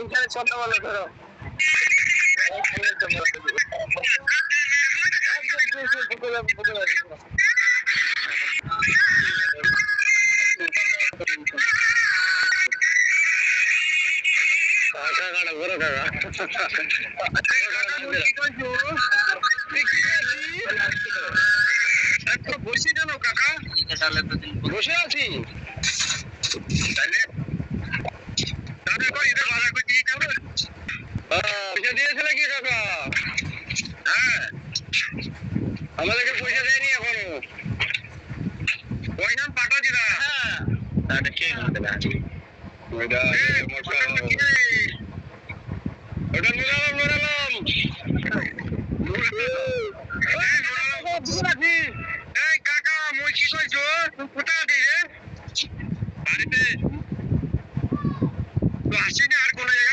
এখানে ছোট বলো ধরো বসে কেন কাকা? বসে আছি পয়সা দিয়েছিলে কি কাকা? হ্যাঁ, আমাদেরকে পয়সা দেয়নি এখনো। পয়সা পাঠাচ্ছি না। হ্যাঁ, ওটা নুরালাম এই কাকা মই কি কইছো কোথায় দিই রে বাড়িতে তো আসিনি আর কোন জায়গায়